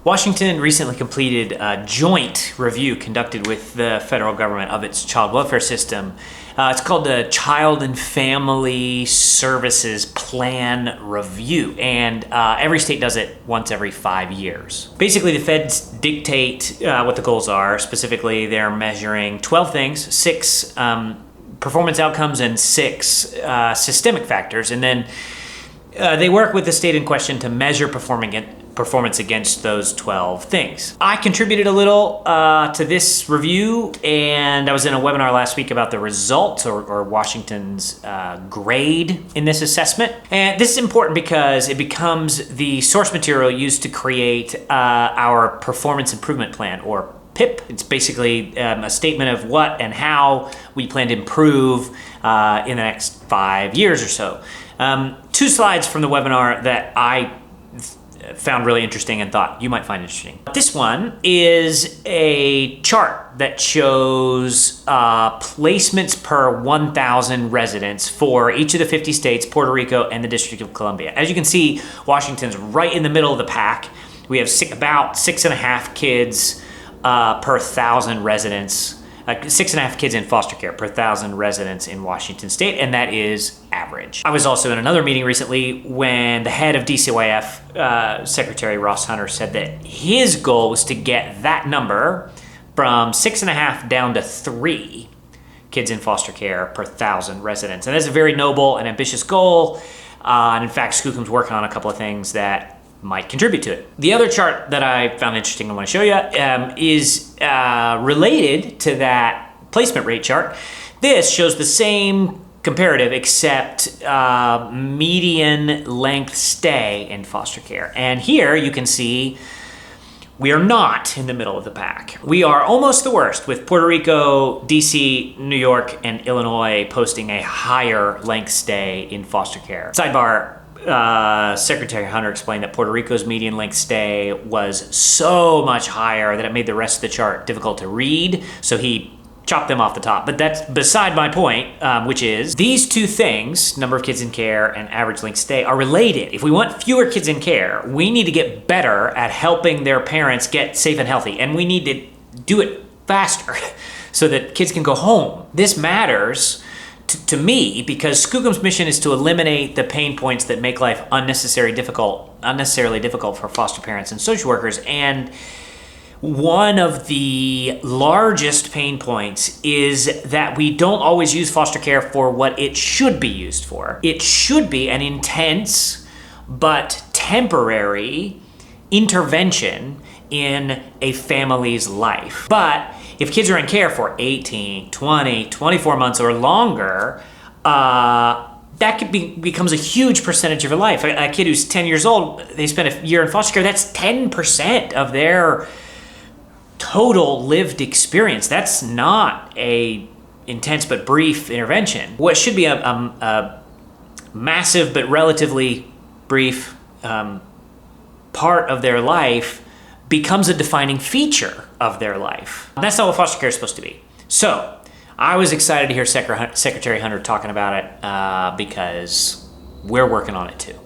Washington recently completed a joint review conducted with the federal government of its child welfare system. It's called the Child and Family Services Plan Review, and every state does it once every 5 years. Basically, the feds dictate what the goals are. Specifically, they're measuring 12 things, 6 performance outcomes and 6 systemic factors, and then they work with the state in question to measure performance against those 12 things. I contributed a little to this review, and I was in a webinar last week about the results or Washington's grade in this assessment. And this is important because it becomes the source material used to create our performance improvement plan, or PIP. It's basically a statement of what and how we plan to improve in the next 5 years or so. 2 slides from the webinar that I found really interesting and thought you might find interesting. This one is a chart that shows placements per 1,000 residents for each of the 50 states, Puerto Rico, and the District of Columbia. As you can see, Washington's right in the middle of the pack. We have about 6.5 kids per 1,000 residents. 6.5 kids in foster care per 1,000 residents in Washington state, and that is average. I was also in another meeting recently when the head of DCYF, Secretary Ross Hunter, said that his goal was to get that number from 6.5 down to 3 kids in foster care per 1,000 residents. And that's a very noble and ambitious goal. And in fact, Skookum's working on a couple of things that might contribute to it. The other chart that I found interesting I want to show you is related to that placement rate chart. This shows the same comparative except median length stay in foster care. And here you can see we are not in the middle of the pack. We are almost the worst, with Puerto Rico, DC, New York, and Illinois posting a higher length stay in foster care. Sidebar, Secretary Hunter explained that Puerto Rico's median length stay was so much higher that it made the rest of the chart difficult to read, so he chopped them off the top. But that's beside my point, which is these 2 things, number of kids in care and average length stay, are related. If we want fewer kids in care, we need to get better at helping their parents get safe and healthy, and we need to do it faster so that kids can go home. This matters to me because Skookum's mission is to eliminate the pain points that make life unnecessarily difficult for foster parents and social workers. And one of the largest pain points is that we don't always use foster care for what it should be used for. It should be an intense but temporary intervention in a family's life. But if kids are in care for 18, 20, 24 months or longer, that becomes a huge percentage of your life. A kid who's 10 years old, they spend a year in foster care, that's 10% of their total lived experience. That's not a intense but brief intervention. What should be a massive but relatively brief part of their life becomes a defining feature of their life. That's not what foster care is supposed to be. So I was excited to hear Secretary Hunter talking about it because we're working on it too.